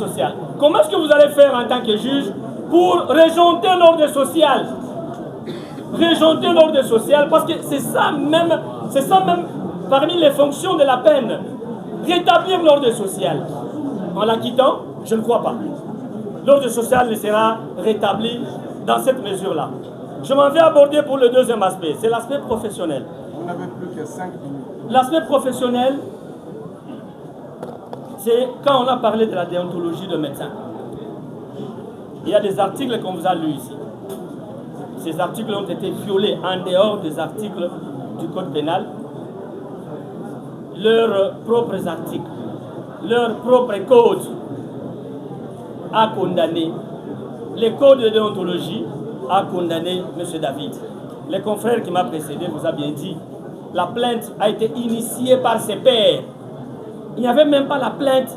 social. Comment est-ce que vous allez faire en tant que juge pour réjouir l'ordre social? Réjouir l'ordre social, parce que c'est ça même parmi les fonctions de la peine. Rétablir l'ordre social. En la quittant, je ne crois pas. L'ordre social ne sera rétabli dans cette mesure-là. Je m'en vais aborder pour le deuxième aspect, c'est l'aspect professionnel. Vous n'avez plus que 5 minutes. L'aspect professionnel, c'est quand on a parlé de la déontologie de médecin. Il y a des articles qu'on vous a lus ici. Ces articles ont été violés en dehors des articles du Code pénal. Leurs propres articles, leur propre code a condamné. Les codes de déontologie a condamné M. David. Les confrères qui m'ont précédé vous a bien dit, la plainte a été initiée par ses pairs. Il n'y avait même pas la plainte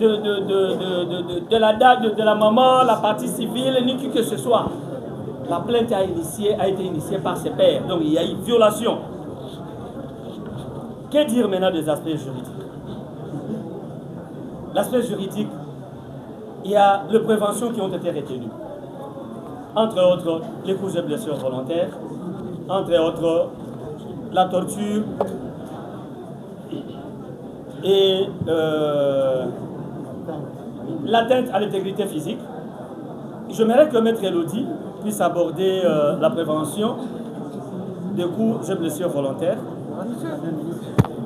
de la maman, la partie civile, ni qui que ce soit. La plainte a été initiée par ses pairs. Donc il y a eu violation. Que dire maintenant des aspects juridiques? L'aspect juridique, il y a les préventions qui ont été retenues. Entre autres, les coups et blessures volontaires, entre autres, la torture et l'atteinte à l'intégrité physique. J'aimerais que Maître Elodie puisse aborder la prévention des coups et blessures volontaires.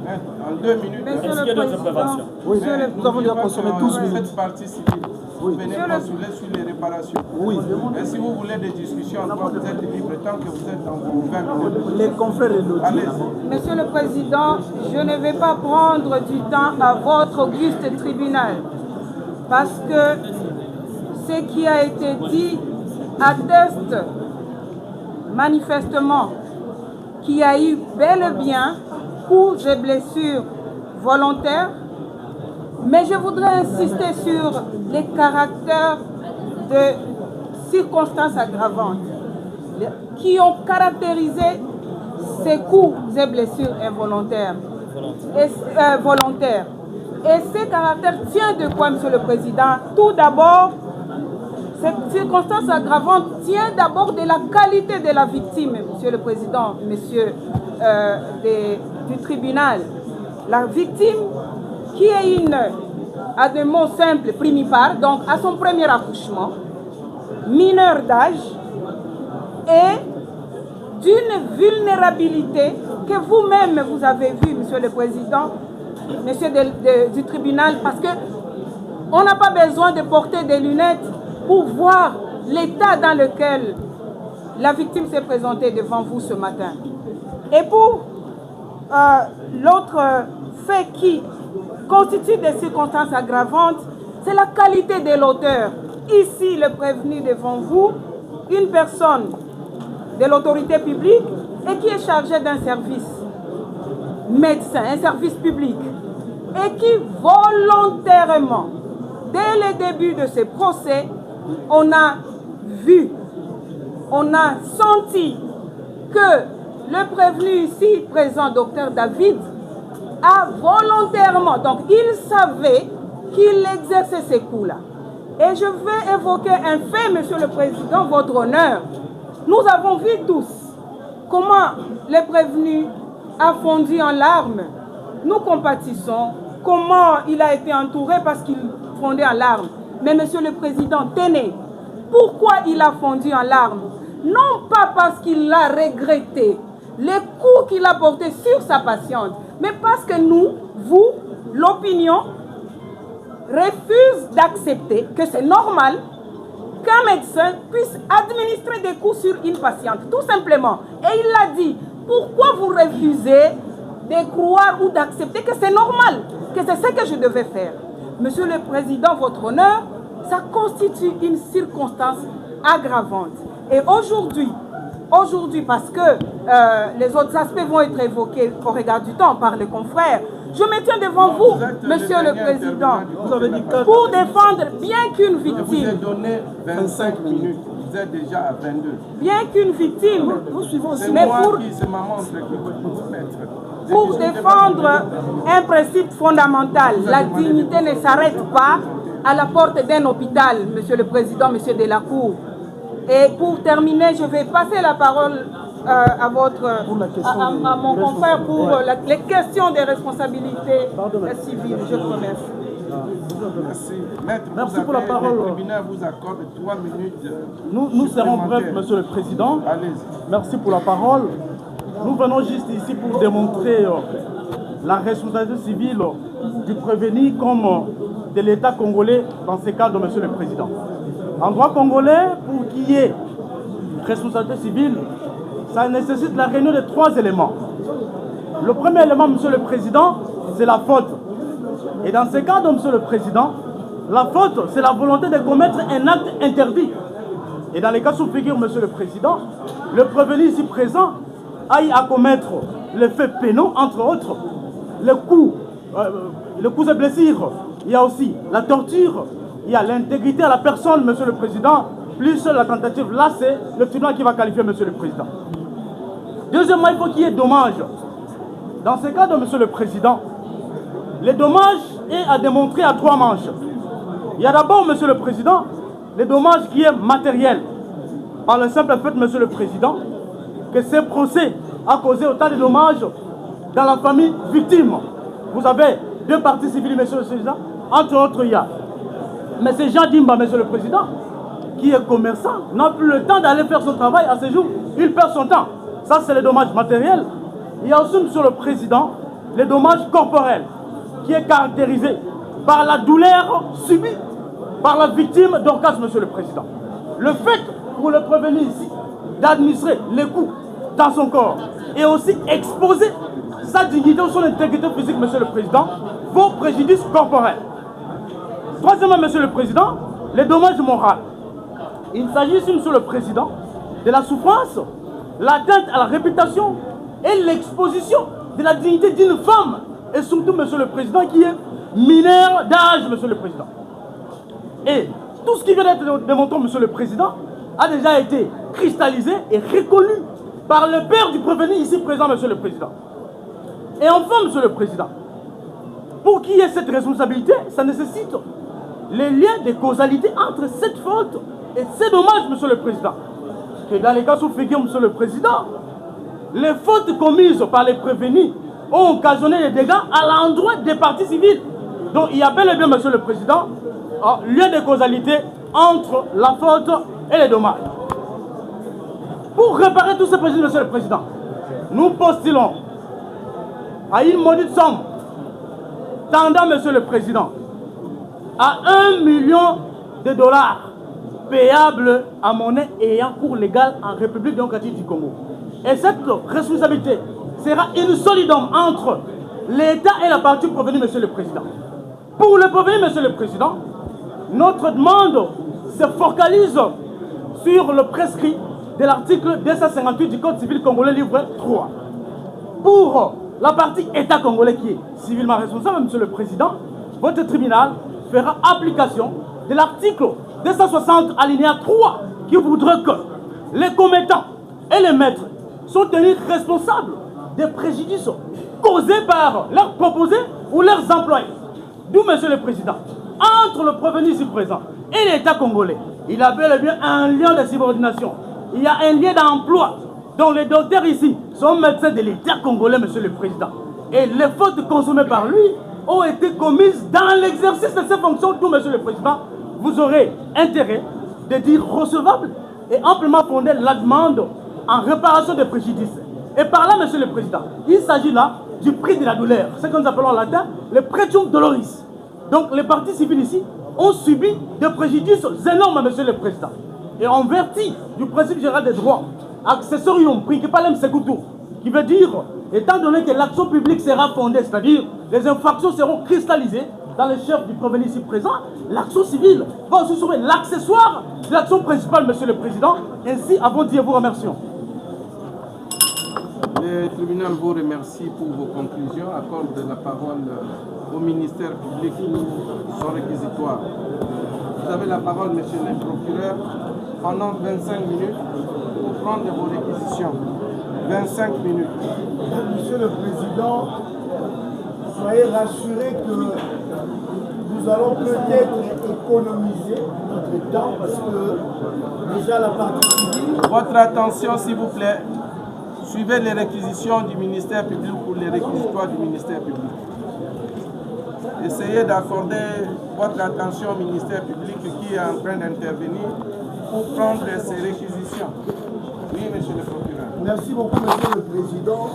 En 2 minutes. Est-ce qu'il y a d'autres préventions? Oui, nous avons déjà consommé 12 minutes. Cette partie civile, vous venez consuler sur les réparations. Oui. Et si vous voulez des discussions, vous êtes libre tant que vous êtes dans vos 20 minutes. Les confrères de l'autre. Monsieur le Président, je ne vais pas prendre du temps à votre auguste tribunal parce que ce qui a été dit atteste manifestement qu'il y a eu bel et bien coups et blessures volontaires, mais je voudrais insister sur les caractères de circonstances aggravantes qui ont caractérisé ces coups et blessures involontaires volontaires. Et ces caractères tiennent de quoi, Monsieur le Président? Tout d'abord, cette circonstance aggravante tient d'abord de la qualité de la victime, Monsieur le Président, Monsieur du tribunal. La victime qui est à des mots simples, primipare, donc à son premier accouchement, mineure d'âge, et d'une vulnérabilité que vous-même vous avez vu, Monsieur le Président, Monsieur du tribunal, parce qu'on n'a pas besoin de porter des lunettes pour voir l'état dans lequel la victime s'est présentée devant vous ce matin. Et pour l'autre fait qui constitue des circonstances aggravantes, c'est la qualité de l'auteur. Ici, le prévenu devant vous, une personne de l'autorité publique et qui est chargée d'un service médecin, un service public, et qui volontairement, dès le début de ce procès, on a vu, on a senti que le prévenu ici présent, Dr David, a volontairement, donc il savait qu'il exerçait ces coups-là. Et je vais évoquer un fait, Monsieur le Président, votre honneur. Nous avons vu tous comment le prévenu a fondu en larmes. Nous compatissons comment il a été entouré parce qu'il fondait en larmes. Mais Monsieur le Président, tenez, pourquoi il a fondu en larmes? Non pas parce qu'il a regretté les coups qu'il a portés sur sa patiente, mais parce que nous, vous, l'opinion, refuse d'accepter que c'est normal qu'un médecin puisse administrer des coups sur une patiente, tout simplement. Et il l'a dit, pourquoi vous refusez de croire ou d'accepter que c'est normal, que c'est ce que je devais faire? Monsieur le Président, votre honneur, ça constitue une circonstance aggravante. Et aujourd'hui, parce que les autres aspects vont être évoqués au regard du temps par les confrères, je me tiens devant vous, Monsieur le Président, pour défendre bien qu'une victime... Je vous ai donné 25 minutes, vous êtes déjà à 22. Bien qu'une victime... Nous suivons aussi. C'est maman pour défendre un principe fondamental, la dignité ne s'arrête pas à la porte d'un hôpital, Monsieur le Président, Monsieur Delacour. Et pour terminer, je vais passer la parole à mon confrère pour les questions des responsabilités civiles. Je vous remercie. Merci. Maître, Merci pour la parole. Le tribunal vous accorde 3 minutes. Nous serons brefs, Monsieur le Président. Allez-y. Merci pour la parole. Nous venons juste ici pour démontrer la responsabilité civile du prévenu comme de l'État congolais dans ce cadre, Monsieur le Président. En droit congolais, pour qu'il y ait responsabilité civile, ça nécessite la réunion de 3 éléments. Le premier élément, Monsieur le Président, c'est la faute. Et dans ce cadre, Monsieur le Président, la faute, c'est la volonté de commettre un acte interdit. Et dans les cas sous figure, Monsieur le Président, le prévenu ici présent aille à commettre les faits pénaux, entre autres, les coups et blessures. Il y a aussi la torture, il y a l'intégrité à la personne, Monsieur le Président, plus la tentative. Là, c'est le tribunal qui va qualifier, Monsieur le Président. Deuxièmement, il faut qu'il y ait dommage. Dans ce cas de Monsieur le Président, les dommages est à démontrer à 3 manches. Il y a d'abord, Monsieur le Président, les dommages qui est matériel. Par le simple fait, Monsieur le Président, que ce procès a causé autant de dommages dans la famille victime. Vous avez 2 parties civiles, Monsieur le Président. Entre autres, il y a M. Jean Dimba, Monsieur le Président, qui est commerçant, n'a plus le temps d'aller faire son travail à ce jour. Il perd son temps. Ça, c'est les dommages matériels. Il y a aussi, Monsieur le Président, les dommages corporels, qui est caractérisé par la douleur subie par la victime d'orgasme, Monsieur le Président. Le fait pour le prévenu ici d'administrer les coups dans son corps et aussi exposer sa dignité ou son intégrité physique, Monsieur le Président, vos préjudices corporels. Troisièmement, Monsieur le Président, les dommages moraux. Il s'agit ici, Monsieur le Président, de la souffrance, l'atteinte à la réputation et l'exposition de la dignité d'une femme, et surtout, Monsieur le Président, qui est mineur d'âge, Monsieur le Président. Et tout ce qui vient d'être démontré, Monsieur le Président, a déjà été cristallisé et reconnu par le père du prévenu ici présent, Monsieur le Président. Et enfin, Monsieur le Président, pour qu'il y ait cette responsabilité, ça nécessite les liens de causalité entre cette faute et ces dommages, Monsieur le Président. Que dans les cas sous figure, Monsieur le Président, les fautes commises par les prévenus ont occasionné des dégâts à l'endroit des parties civiles. Donc il y a bel et bien, Monsieur le Président, lien de causalité entre la faute et les dommages. Pour réparer tous ces préjudices, Monsieur le Président, nous postulons à une maudite somme tendant, Monsieur le Président, à 1 million de dollars payables à monnaie ayant cours légal en République démocratique du Congo. Et cette responsabilité sera une solidum entre l'État et la partie prévenue, Monsieur le Président. Pour le prévenu, Monsieur le Président, notre demande se focalise sur le prescrit de l'article 258 du Code civil congolais, livre 3. Pour la partie État congolais qui est civilement responsable, Monsieur le Président, votre tribunal fera application de l'article 260 alinéa 3 qui voudrait que les commettants et les maîtres sont tenus responsables des préjudices causés par leurs proposés ou leurs employés. D'où, Monsieur le Président, entre le prévenu ici présent et l'État congolais, il y a bel et bien un lien de subordination. Il y a un lien d'emploi dont les docteurs ici sont médecins de l'État congolais, Monsieur le Président. Et les fautes consommées par lui ont été commises dans l'exercice de ses fonctions. D'où, Monsieur le Président, vous aurez intérêt de dire recevable et amplement fondé la demande en réparation des préjudices. Et par là, Monsieur le Président, il s'agit là du prix de la douleur, ce que nous appelons en latin le pretium doloris. Donc les parties civiles ici ont subi des préjudices énormes, Monsieur le Président. Et en vertu du principe général des droits, accessorium principalem secutur, qui veut dire, étant donné que l'action publique sera fondée, c'est-à-dire les infractions seront cristallisées dans le chef du prévenu ici présent, l'action civile va aussi sauver l'accessoire de l'action principale, Monsieur le Président. Ainsi, avant d'y vous remercions. Le tribunal vous remercie pour vos conclusions. Accorde la parole au ministère public pour son réquisitoire. Vous avez la parole, Monsieur le procureur, pendant 25 minutes pour prendre vos réquisitions. 25 minutes. Monsieur le Président, soyez rassurés que nous nous allons peut-être économiser notre temps parce que déjà la partie civile... Votre attention, s'il vous plaît. Suivez les réquisitions du ministère public ou les réquisitoires du ministère public. Essayez d'accorder votre attention au ministère public qui est en train d'intervenir pour prendre ces réquisitions. Oui, monsieur le procureur. Merci beaucoup, monsieur le président.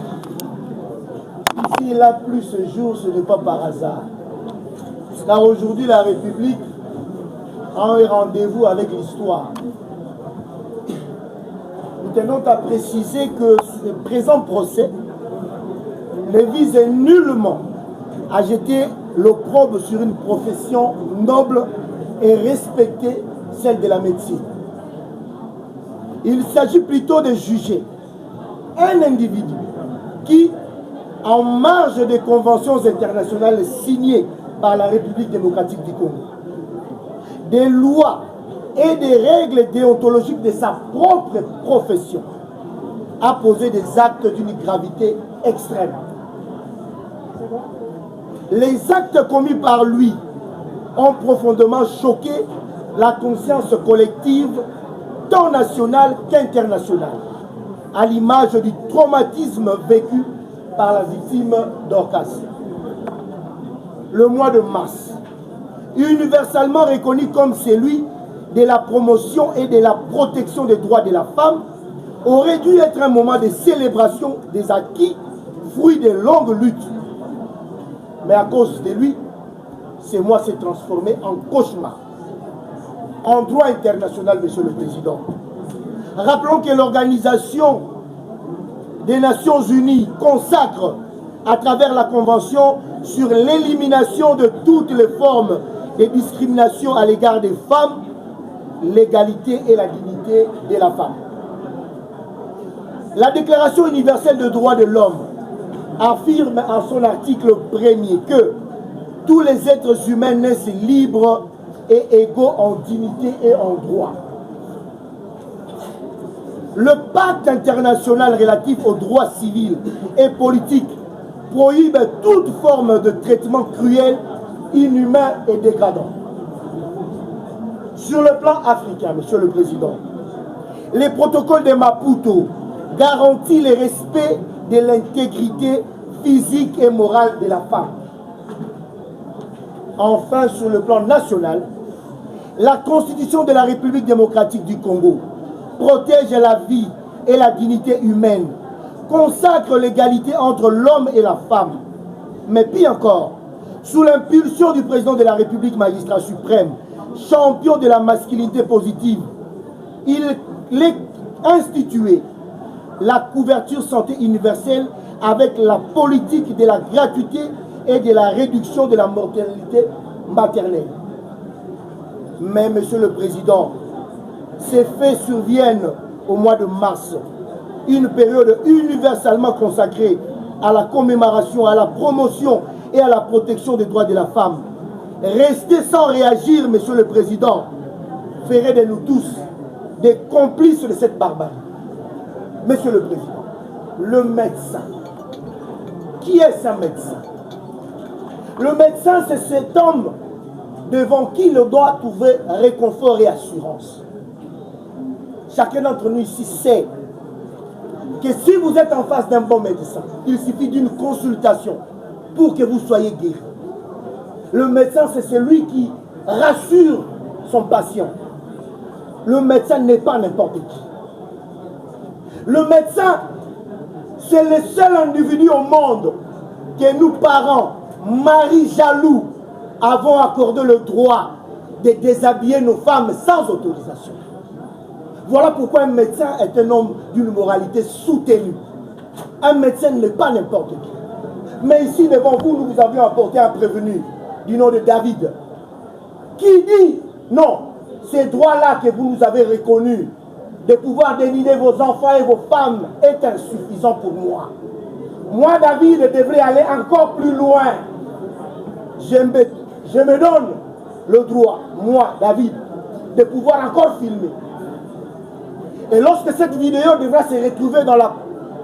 Ici, il a plu ce jour, ce n'est pas par hasard. Car aujourd'hui, la République a un rendez-vous avec l'histoire. Nous tenons à préciser que ce présent procès ne vise nullement à jeter l'opprobre sur une profession noble et respectée, celle de la médecine. Il s'agit plutôt de juger un individu qui, en marge des conventions internationales signées par la République démocratique du Congo, des lois et des règles déontologiques de sa propre profession, a posé des actes d'une gravité extrême. Les actes commis par lui ont profondément choqué la conscience collective, tant nationale qu'internationale, à l'image du traumatisme vécu par la victime Dorcas. Le mois de mars, universellement reconnu comme celui de la promotion et de la protection des droits de la femme, aurait dû être un moment de célébration des acquis, fruit de longues luttes. Mais à cause de lui, ce mois s'est transformé en cauchemar. En droit international, monsieur le président, rappelons que l'Organisation des Nations Unies consacre, à travers la Convention sur l'élimination de toutes les formes de discrimination à l'égard des femmes, l'égalité et la dignité de la femme. La Déclaration universelle des droits de l'homme affirme en son article 1er que tous les êtres humains naissent libres et égaux en dignité et en droit. Le pacte international relatif aux droits civils et politiques prohibe toute forme de traitement cruel, inhumain et dégradant. Sur le plan africain, monsieur le président, les protocoles de Maputo garantissent le respect de l'intégrité physique et morale de la femme. Enfin, sur le plan national, la Constitution de la République démocratique du Congo protège la vie et la dignité humaine, consacre l'égalité entre l'homme et la femme. Mais pire encore, sous l'impulsion du président de la République, magistrat suprême, champion de la masculinité positive, il a institué la couverture santé universelle avec la politique de la gratuité et de la réduction de la mortalité maternelle. Mais, monsieur le président, ces faits surviennent au mois de mars, une période universellement consacrée à la commémoration, à la promotion et à la protection des droits de la femme. Rester sans réagir, monsieur le président, ferait de nous tous des complices de cette barbarie. Monsieur le président, le médecin, qui est ce médecin? Le médecin, c'est cet homme devant qui le doit trouver réconfort et assurance. Chacun d'entre nous ici sait que si vous êtes en face d'un bon médecin, il suffit d'une consultation pour que vous soyez guéri. Le médecin, c'est celui qui rassure son patient. Le médecin n'est pas n'importe qui. Le médecin, c'est le seul individu au monde que nous, parents, maris jaloux, avons accordé le droit de déshabiller nos femmes sans autorisation. Voilà pourquoi un médecin est un homme d'une moralité soutenue. Un médecin n'est pas n'importe qui. Mais ici, devant vous, nous vous avions apporté un prévenu du nom de David, qui dit, non, ces droits-là que vous nous avez reconnus, de pouvoir dénider vos enfants et vos femmes, est insuffisant pour moi. Moi, David, devrais aller encore plus loin. Je me donne le droit, moi, David, de pouvoir encore filmer. Et lorsque cette vidéo devra se retrouver dans la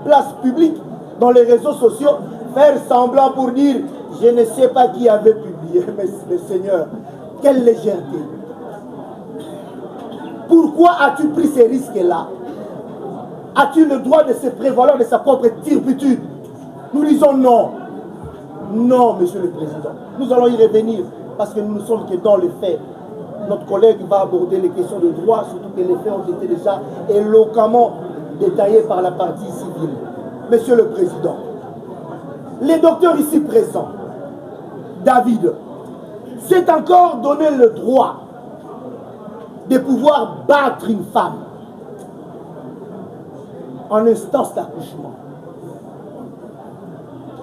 place publique, dans les réseaux sociaux, faire semblant pour dire, je ne sais pas qui avait publié. mais Seigneur, quelle légèreté. Pourquoi as-tu pris ces risques-là? As-tu le droit de se prévaloir de sa propre turpitude? Nous disons non. Non, Monsieur le Président. Nous allons y revenir parce que nous ne sommes que dans les faits. Notre collègue va aborder les questions de droit, surtout que les faits ont été déjà éloquemment détaillés par la partie civile. Monsieur le Président, les docteurs ici présents, David, s'est encore donné le droit de pouvoir battre une femme en instance d'accouchement.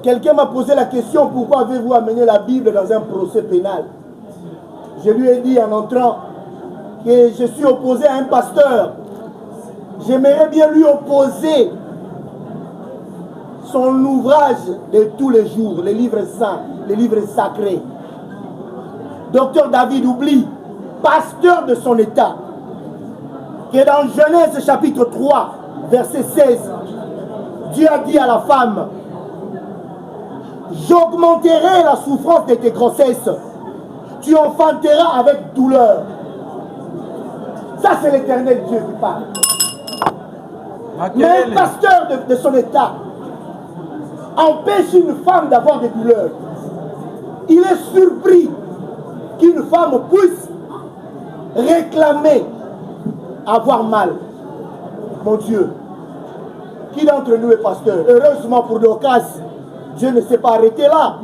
Quelqu'un m'a posé la question, pourquoi avez-vous amené la Bible dans un procès pénal? Je lui ai dit en entrant que je suis opposé à un pasteur. J'aimerais bien lui opposer son ouvrage de tous les jours, les livres saints, les livres sacrés. Docteur David oublie, pasteur de son état, que dans Genèse chapitre 3, verset 16, Dieu a dit à la femme, j'augmenterai la souffrance de tes grossesses, tu enfanteras avec douleur. Ça c'est l'Éternel Dieu qui parle. Mais un pasteur de son état empêche une femme d'avoir des douleurs. Il est surpris qu'une femme puisse réclamer avoir mal. Mon Dieu, qui d'entre nous est pasteur? Heureusement pour Dorcas, Dieu ne s'est pas arrêté là.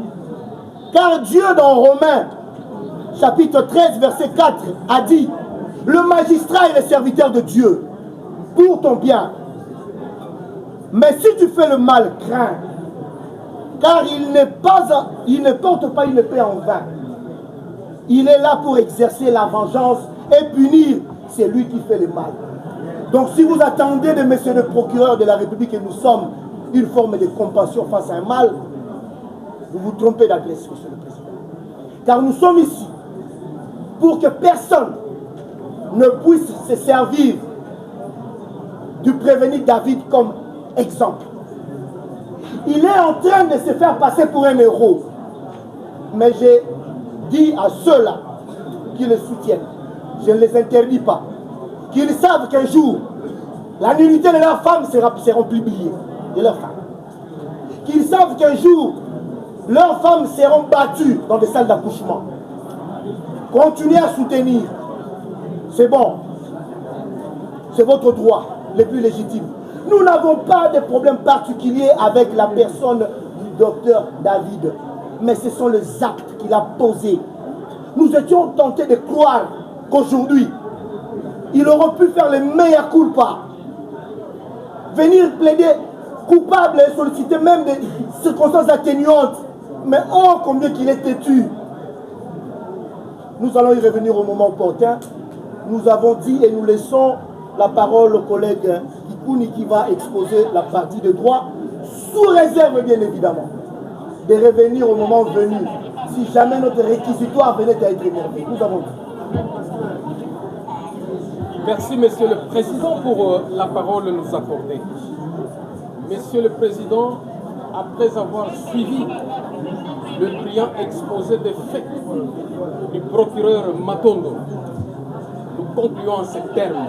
Car Dieu dans Romains, chapitre 13, verset 4, a dit, le magistrat est le serviteur de Dieu pour ton bien. Mais si tu fais le mal, crains, car il ne porte pas une épée en vain. Il est là pour exercer la vengeance et punir celui qui fait le mal. Donc si vous attendez de monsieur le procureur de la République que nous sommes une forme de compassion face à un mal, vous vous trompez d'adresse, monsieur le Président. Car nous sommes ici pour que personne ne puisse se servir du prévenu David comme exemple. Il est en train de se faire passer pour un héros. Mais j'ai dit à ceux-là qui le soutiennent, je ne les interdis pas, qu'ils savent qu'un jour, la nullité de leurs femmes seront publiées, de leurs femmes. Qu'ils savent qu'un jour, leurs femmes seront battues dans des salles d'accouchement. Continuez à soutenir. C'est bon. C'est votre droit le plus légitime. Nous n'avons pas de problème particulier avec la personne du docteur David. Mais ce sont les actes qu'il a posés. Nous étions tentés de croire qu'aujourd'hui, il aurait pu faire les meilleurs culpas. Venir plaider coupable et solliciter même des circonstances atténuantes. Mais oh, combien qu'il est têtu. Nous allons y revenir au moment opportun. Nous avons dit et nous laissons la parole au collègue Kikouni qui va exposer la partie de droit, sous réserve bien évidemment, de revenir au moment venu, si jamais notre réquisitoire venait à être énervé. Nous avons dit. Merci, Monsieur le Président, pour la parole nous accorder. Monsieur le Président, après avoir suivi le brillant exposé des faits du procureur Matondo, nous concluons en ces termes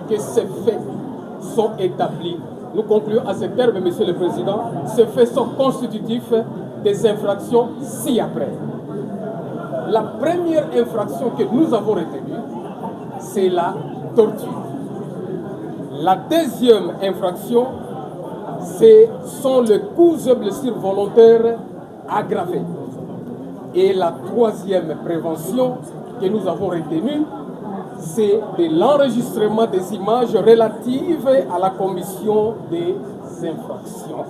que ces faits sont établis. Nous concluons à ces termes, Monsieur le Président, ces faits sont constitutifs des infractions ci-après. La première infraction que nous avons retenue, c'est la torture. La deuxième infraction, ce sont les coups et blessures volontaires aggravées. Et la troisième prévention que nous avons retenue, c'est de l'enregistrement des images relatives à la commission des infractions.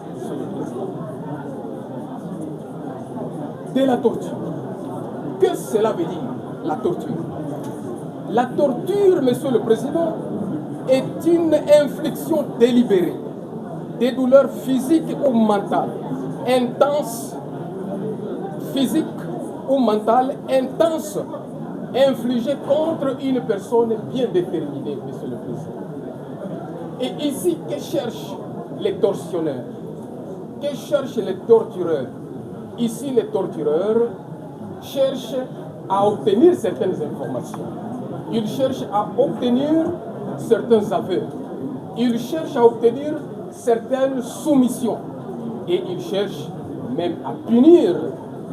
De la torture. Que cela veut dire, la torture? La torture, Monsieur le Président, est une infliction délibérée des douleurs physiques ou mentales, intenses, physiques ou mentales, intenses, infligées contre une personne bien déterminée, Monsieur le Président. Et ici, que cherchent les tortionnaires? Que cherchent les tortureurs? Ici, les tortureurs cherche à obtenir certaines informations. Il cherche à obtenir certains aveux. Il cherche à obtenir certaines soumissions. Et il cherche même à punir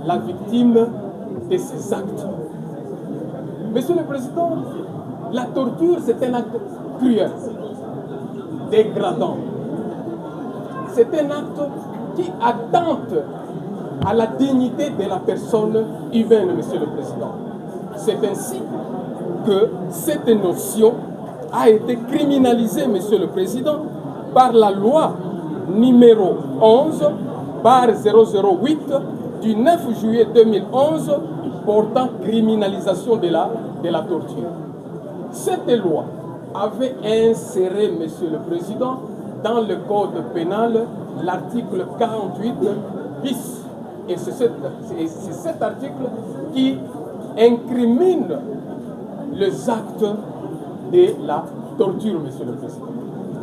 la victime de ces actes. Monsieur le Président, la torture, c'est un acte cruel, dégradant. C'est un acte qui attente à la dignité de la personne humaine, Monsieur le Président. C'est ainsi que cette notion a été criminalisée, Monsieur le Président, par la loi numéro 11/008 du 9 juillet 2011 portant criminalisation de la torture. Cette loi avait inséré, Monsieur le Président, dans le code pénal l'article 48 bis. Et c'est cet article qui incrimine les actes de la torture, Monsieur le Président.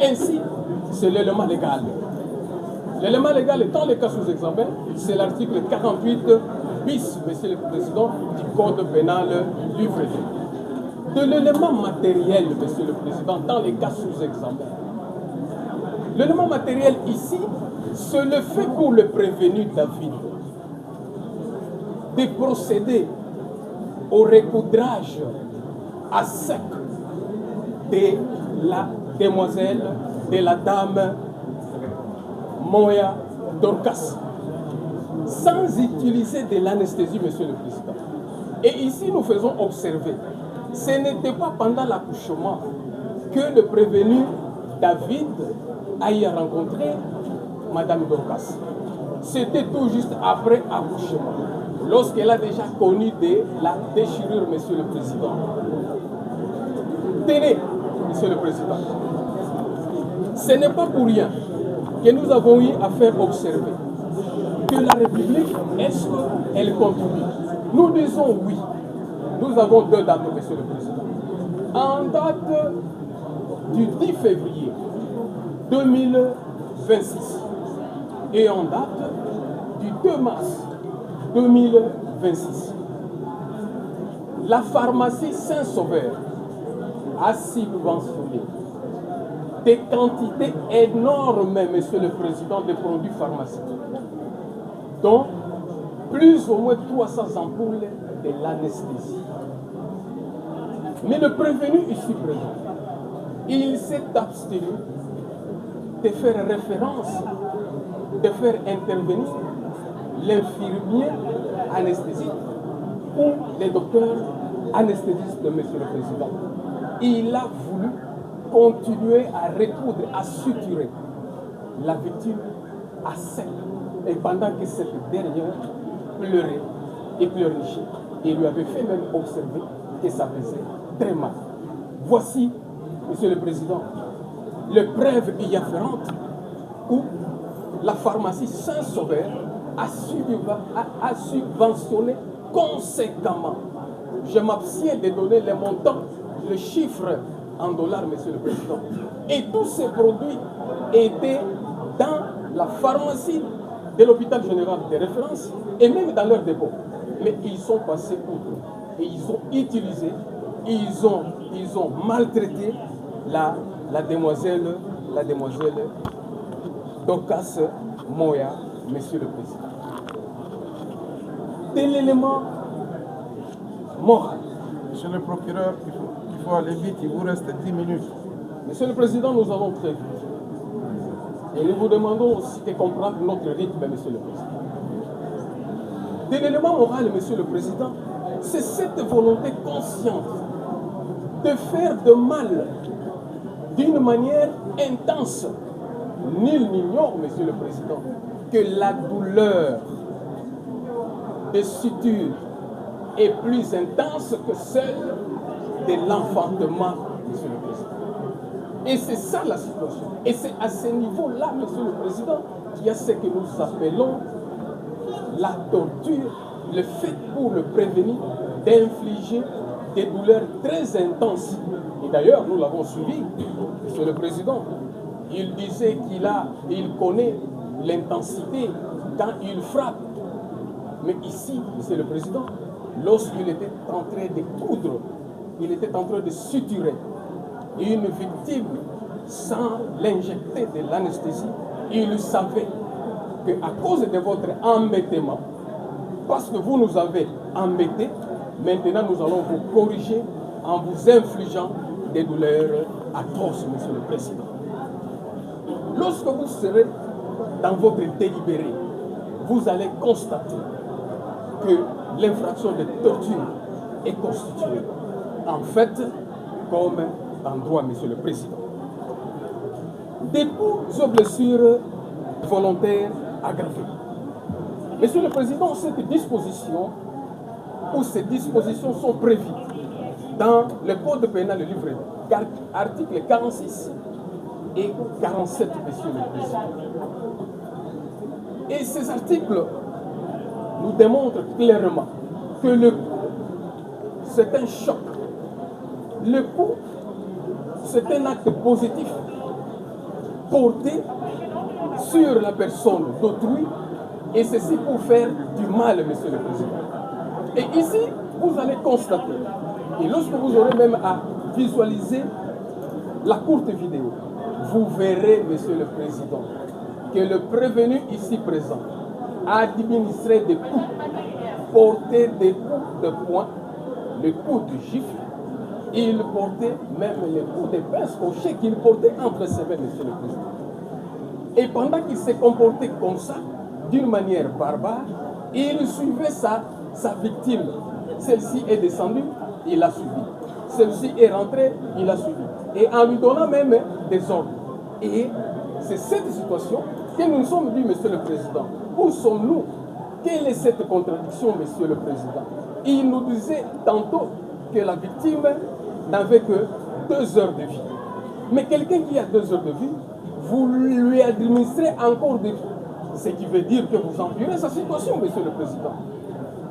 Ainsi, c'est l'élément légal. L'élément légal étant le cas sous examen, c'est l'article 48 bis, Monsieur le Président, du Code pénal livre 2. De l'élément matériel, Monsieur le Président, dans les cas sous examen. L'élément matériel ici, c'est le fait pour le prévenu David de procéder au recoudrage à sec de la demoiselle, de la dame Moya Dorcas, sans utiliser de l'anesthésie, Monsieur le Président. Et ici, nous faisons observer, ce n'était pas pendant l'accouchement que le prévenu David a y rencontré Madame Dorcas. C'était tout juste après accouchement, lorsqu'elle a déjà connu de la déchirure, Monsieur le Président. Tenez, Monsieur le Président, ce n'est pas pour rien que nous avons eu à faire observer que la République, est-ce qu'elle continue? Nous disons oui. Nous avons deux dates, Monsieur le Président. En date du 10 février 2026 et en date du 2 mars 2026. La pharmacie Saint-Sauveur a subventionné des quantités énormes, Monsieur le Président, de produits pharmaceutiques, dont plus ou moins 300 ampoules de l'anesthésie. Mais le prévenu ici présent, il s'est abstenu de faire référence, de faire intervenir l'infirmier anesthésiste ou les docteurs anesthésistes, Monsieur le Président. Il a voulu continuer à recoudre, à suturer la victime à sec. Et pendant que cette dernière pleurait et pleurnichait, il lui avait fait même observer que ça faisait très mal. Voici, Monsieur le Président, les preuves y afférentes où la pharmacie Saint-Sauveur a subventionné conséquemment. Je m'abstiens de donner les montants, le chiffre en dollars, Monsieur le Président. Et tous ces produits étaient dans la pharmacie de l'hôpital général de référence et même dans leur dépôt. Mais ils sont passés outre et ils ont utilisé, ils ont maltraité la demoiselle Dorcas Moya, Monsieur le Président. De l'élément moral. Monsieur le procureur, il faut aller vite, il vous reste 10 minutes. Monsieur le Président, nous allons très vite. Et nous vous demandons aussi de comprendre notre rythme, Monsieur le Président. De l'élément moral, Monsieur le Président, c'est cette volonté consciente de faire de mal d'une manière intense. Nul n'ignore, Monsieur le Président, que la douleur de suture est plus intense que celle de l'enfantement, Monsieur le Président. Et c'est ça la situation. Et c'est à ce niveau-là, Monsieur le Président, qu'il y a ce que nous appelons la torture, le fait pour le prévenir d'infliger des douleurs très intenses. Et d'ailleurs, nous l'avons suivi, Monsieur le Président. Il disait qu'il connaît l'intensité quand il frappe. Mais ici, Monsieur le Président, lorsqu'il était en train de coudre, il était en train de suturer une victime sans l'injecter de l'anesthésie. Il savait qu'à cause de votre embêtement, parce que vous nous avez embêtés, maintenant nous allons vous corriger en vous infligeant des douleurs atroces, Monsieur le Président. Lorsque vous serez dans votre délibéré, vous allez constater que l'infraction de torture est constituée en fait comme en droit, Monsieur le Président. Des coups ou blessures volontaires aggravées. Monsieur le Président, cette disposition ou ces dispositions sont prévues dans le Code pénal, le livre 2, articles 46 et 47, Monsieur le Président. Et ces articles nous démontrent clairement que le coup, c'est un choc. Le coup, c'est un acte positif porté sur la personne d'autrui, et ceci pour faire du mal, Monsieur le Président. Et ici, vous allez constater, et lorsque vous aurez même à visualiser la courte vidéo, vous verrez, Monsieur le Président, que le prévenu ici présent a administré des coups, porté des coups de poing, le coup de gifle, il portait même les coups de pince cochés qu'il portait entre ses mains, Monsieur le Président. Et pendant qu'il s'est comporté comme ça, d'une manière barbare, il suivait sa victime. Celle-ci est descendue, il l'a suivi. Celle-ci est rentrée, il l'a suivi. Et en lui donnant même des ordres. Et c'est cette situation que nous nous sommes dit, Monsieur le Président, où sommes-nous? Quelle est cette contradiction, Monsieur le Président? Il nous disait tantôt que la victime n'avait que 2 heures de vie. Mais quelqu'un qui a 2 heures de vie, vous lui administrez encore des coups. Ce qui veut dire que vous empirez sa situation, Monsieur le Président.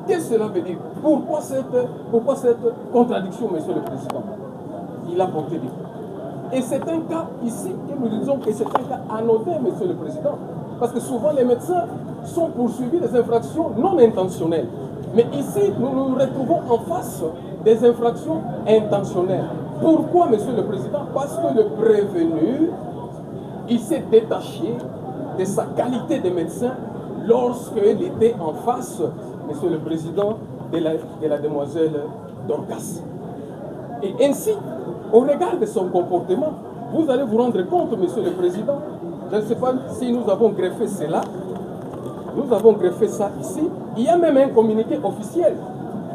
Qu'est-ce que cela veut dire? Pourquoi cette contradiction, Monsieur le Président? Il a porté des coups. Et c'est un cas ici que nous disons que c'est un cas anodin, Monsieur le Président. Parce que souvent les médecins sont poursuivis des infractions non intentionnelles. Mais ici, nous nous retrouvons en face des infractions intentionnelles. Pourquoi, Monsieur le Président? Parce que le prévenu, il s'est détaché de sa qualité de médecin lorsqu'il était en face, Monsieur le Président, de la demoiselle Dorcas. Et ainsi, au regard de son comportement, vous allez vous rendre compte, Monsieur le Président, je ne sais pas si nous avons greffé cela, nous avons greffé ça ici. Il y a même un communiqué officiel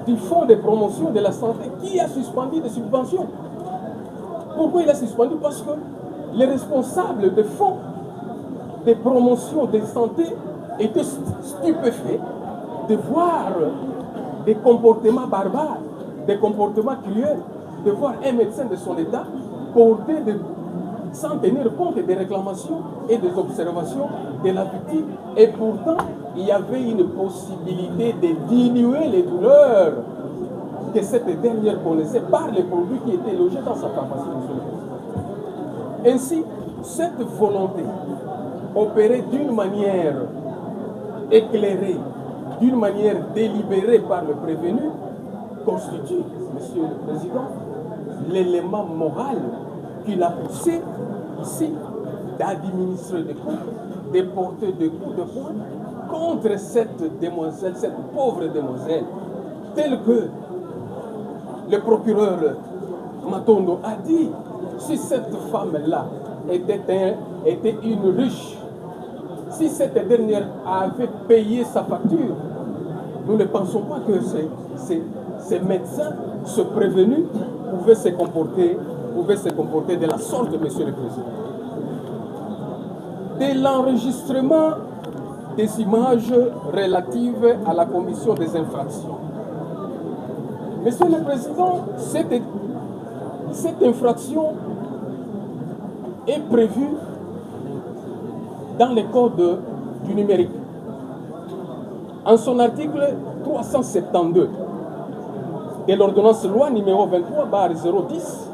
du Fonds de promotion de la santé qui a suspendu des subventions. Pourquoi il a suspendu? Parce que les responsables des fonds de promotion de santé étaient stupéfaits de voir des comportements barbares, des comportements cruels, de voir un médecin de son état porter sans tenir compte des réclamations et des observations de la victime. Et pourtant, il y avait une possibilité de diminuer les douleurs que cette dernière connaissait par les produits qui étaient logés dans sa pharmacie. Ainsi, cette volonté opérée d'une manière éclairée, d'une manière délibérée par le prévenu, constitue, Monsieur le Président, l'élément moral qui l'a poussé ici d'administrer des coups, de porter des coups de poing contre cette demoiselle, cette pauvre demoiselle, telle que le procureur Matondo a dit. Si cette femme-là était une riche, si cette dernière avait payé sa facture, nous ne pensons pas que ces médecins, ce prévenu, pouvaient se comporter de la sorte, Monsieur le Président. De l'enregistrement des images relatives à la commission des infractions. Monsieur le Président, cette infraction est prévue dans le code du numérique. En son article 372 de l'ordonnance loi numéro 23/010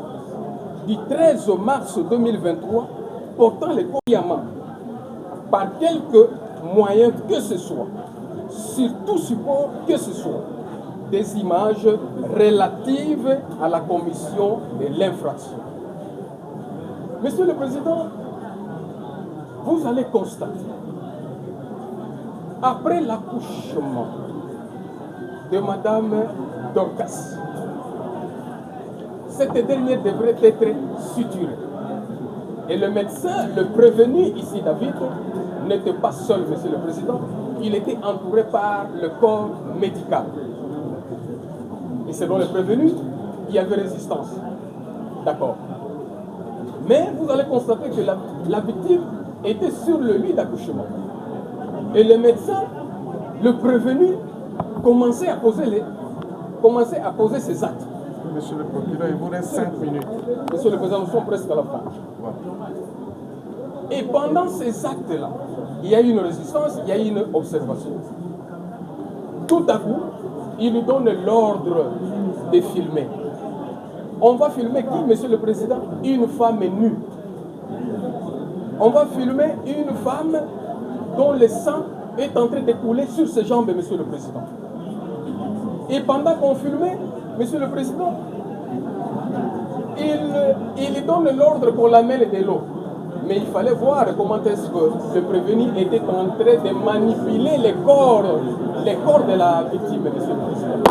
du 13 mars 2023 portant le copaiement par quelque moyen que ce soit, sur tout support que ce soit, des images relatives à la commission de l'infraction. Monsieur le Président, vous allez constater, après l'accouchement de Madame Dorcas, cette dernière devrait être suturée. Et le médecin, le prévenu ici, David, n'était pas seul, Monsieur le Président. Il était entouré par le corps médical. Et selon le prévenu, il y avait résistance. D'accord. Mais vous allez constater que la victime était sur le lit d'accouchement. Et le médecin, le prévenu, commençait à poser ses actes. Monsieur le procureur, il vous reste 5 minutes. Monsieur le Président, nous sommes presque à la fin. Et pendant ces actes-là, il y a eu une résistance, il y a eu une observation. Tout à coup, il nous donne l'ordre de filmer. On va filmer qui, Monsieur le Président? Une femme nue. On va filmer une femme dont le sang est en train de couler sur ses jambes, Monsieur le Président. Et pendant qu'on filmait, Monsieur le Président, il donne l'ordre qu'on l'amène de l'eau. Mais il fallait voir comment est-ce que le prévenu était en train de manipuler les corps de la victime, Monsieur le Président.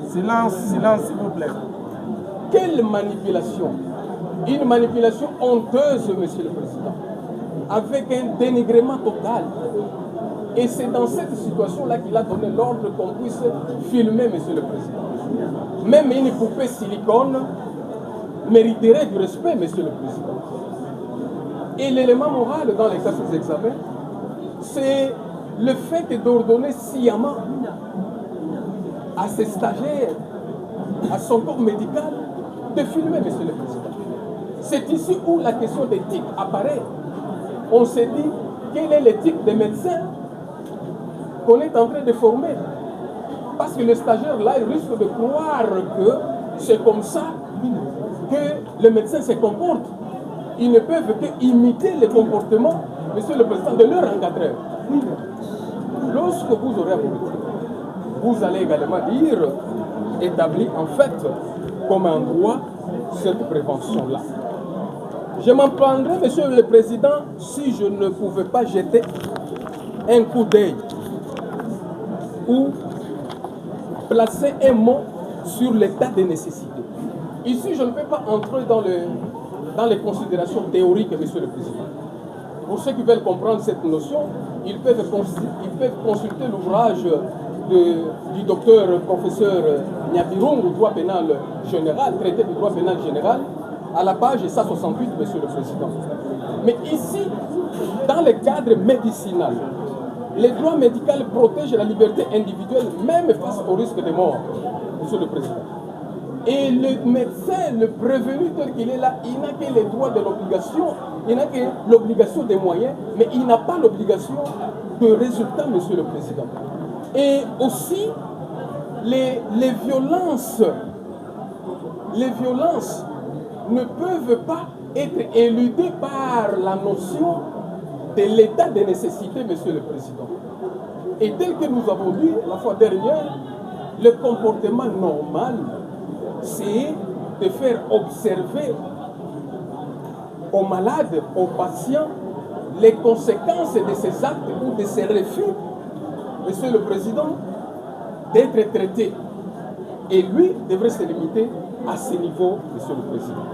Silence, silence, s'il vous plaît. Quelle manipulation? Une manipulation honteuse, Monsieur le Président, avec un dénigrement total. Et c'est dans cette situation-là qu'il a donné l'ordre qu'on puisse filmer, Monsieur le Président. Même une poupée silicone mériterait du respect, Monsieur le Président. Et l'élément moral dans les cas sous examen, c'est le fait d'ordonner sciemment à ses stagiaires, à son corps médical, de filmer, Monsieur le Président. C'est ici où la question d'éthique apparaît. On s'est dit, quelle est l'éthique des médecins qu'on est en train de former? Parce que le stagiaire là, il risque de croire que c'est comme ça que le médecin se comporte. Ils ne peuvent que imiter les comportements, Monsieur le Président, de leur encadreur. Lorsque vous aurez à vous allez également dire, établir en fait comme un droit cette prévention-là. Je m'en prendrais, Monsieur le Président, si je ne pouvais pas jeter un coup d'œil ou placer un mot sur l'état de nécessité. Ici, je ne peux pas entrer dans les considérations théoriques, Monsieur le Président. Pour ceux qui veulent comprendre cette notion, ils peuvent consulter l'ouvrage du docteur professeur Nyabirungu, droit pénal général, traité de droit pénal général, à la page 168, Monsieur le Président. Mais ici, dans le cadre médicinal, les droits médicaux protègent la liberté individuelle, même face au risque de mort, Monsieur le Président. Et le médecin, le prévenu tel qu'il est là, il n'a que les droits de l'obligation, il n'a que l'obligation des moyens, mais il n'a pas l'obligation de résultat, Monsieur le Président. Et aussi, les violences ne peuvent pas être éludées par la notion de l'état de nécessité, Monsieur le Président. Et tel que nous avons dit la fois dernière, le comportement normal, c'est de faire observer aux malades, aux patients, les conséquences de ces actes ou de ces refus, Monsieur le Président, d'être traité. Et lui devrait se limiter à ce niveau, Monsieur le Président.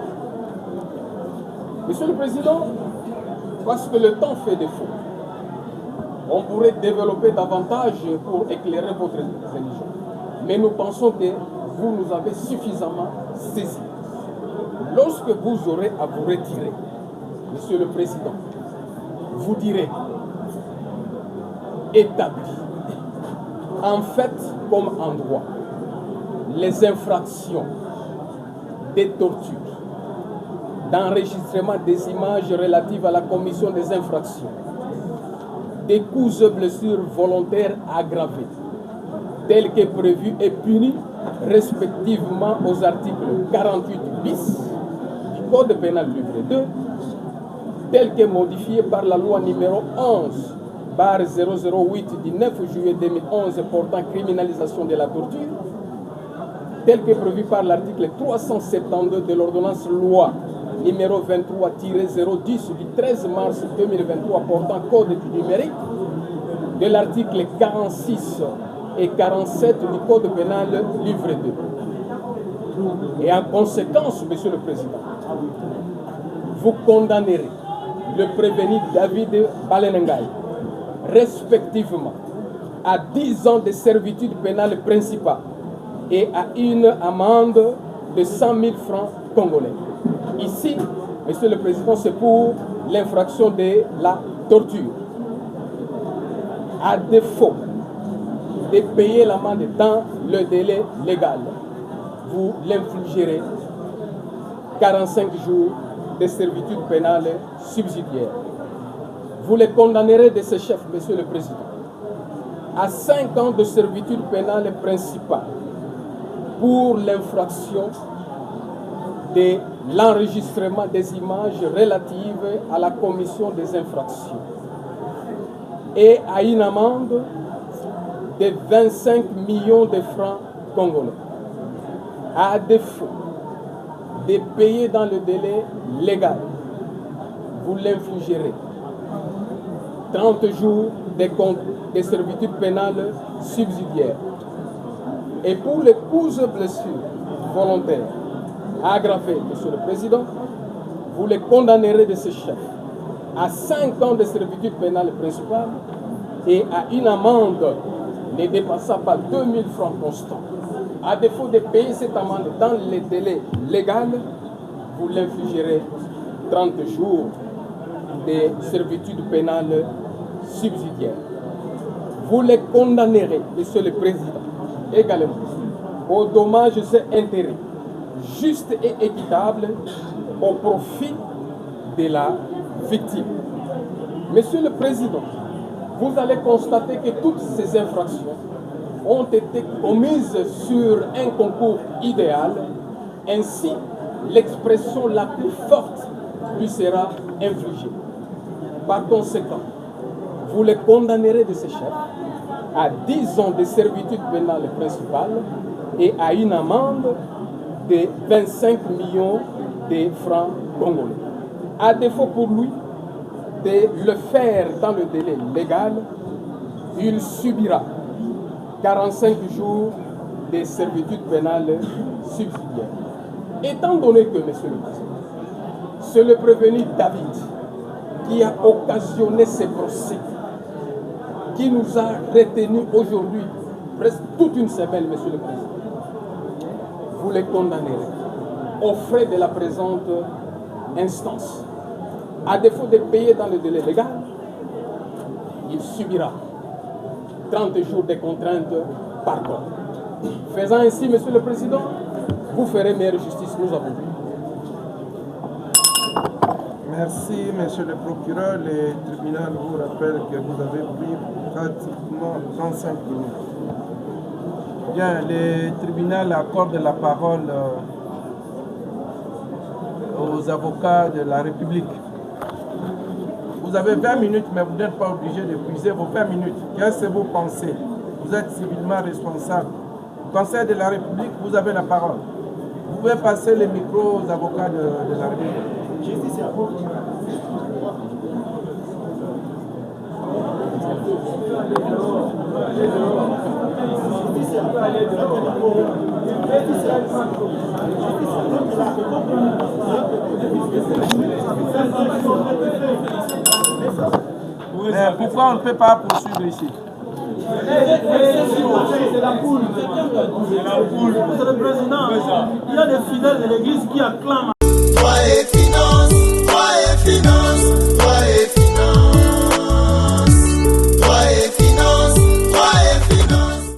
Monsieur le Président, parce que le temps fait défaut, on pourrait développer davantage pour éclairer votre religion. Mais nous pensons que vous nous avez suffisamment saisi. Lorsque vous aurez à vous retirer, Monsieur le Président, vous direz établi, en fait comme en droit, les infractions des tortures, d'enregistrement des images relatives à la commission des infractions, des coups et blessures volontaires aggravés, tels que prévus et punis respectivement aux articles 48 bis du Code pénal livre 2, tel que modifié par la loi numéro 11 2017-008 du 9 juillet 2011 portant criminalisation de la torture, tel que prévu par l'article 372 de l'ordonnance loi numéro 23-010 du 13 mars 2023 portant code du numérique, de l'article 46 et 47 du code pénal livre 2. Et en conséquence, Monsieur le Président, vous condamnerez le prévenu David Balenengai respectivement à 10 ans de servitude pénale principale et à une amende de 100 000 francs congolais. Ici, Monsieur le Président, c'est pour l'infraction de la torture. À défaut de payer l'amende dans le délai légal, vous l'infligerez 45 jours de servitude pénale subsidiaire. Vous les condamnerez de ce chef, Monsieur le Président, à 5 ans de servitude pénale principale pour l'infraction de l'enregistrement des images relatives à la commission des infractions et à une amende de 25 millions de francs congolais. À défaut de payer dans le délai légal, vous l'infligerez 30 jours de servitude pénale subsidiaire. Et pour les coups et blessures volontaires aggravées, Monsieur le Président, vous les condamnerez de ce chef à 5 ans de servitude pénale principale et à une amende ne dépassant pas 2000 francs constants. À défaut de payer cette amende dans les délais légaux, vous l'infligerez 30 jours de servitude pénale subsidiaire. Vous les condamnerez, Monsieur le Président, également aux dommages et intérêts justes et équitables au profit de la victime. Monsieur le Président, vous allez constater que toutes ces infractions ont été commises sur un concours idéal. Ainsi, l'expression la plus forte lui sera infligée. Par conséquent, vous les condamnerez de ces chefs à 10 ans de servitude pénale principale et à une amende de 25 millions de francs congolais. À défaut pour lui de le faire dans le délai légal, il subira 45 jours de servitude pénale subsidiaire. Étant donné que, Monsieur le Président, c'est le prévenu David qui a occasionné ces procès, qui nous a retenus aujourd'hui presque toute une semaine, Monsieur le Président, vous les condamnerez aux frais de la présente instance. À défaut de payer dans le délai légal, il subira 30 jours de contraintes par corps. Faisant ainsi, Monsieur le Président, vous ferez meilleure justice, nous avons vu. Merci, Monsieur le procureur. Le tribunal vous rappelle que vous avez pris pratiquement 35 minutes. Bien, le tribunal accorde la parole aux avocats de la République. Vous avez 20 minutes, mais vous n'êtes pas obligé d'épuiser vos 20 minutes. Qu'est-ce que vous pensez? Vous êtes civilement responsable. Conseil de la République, vous avez la parole. Vous pouvez passer le micro aux avocats de la République. Justice à vous. Mais pourquoi on ne peut pas poursuivre ici? C'est la poule. C'est la poule. Monsieur le Président, il y a des fidèles de l'Église qui acclament.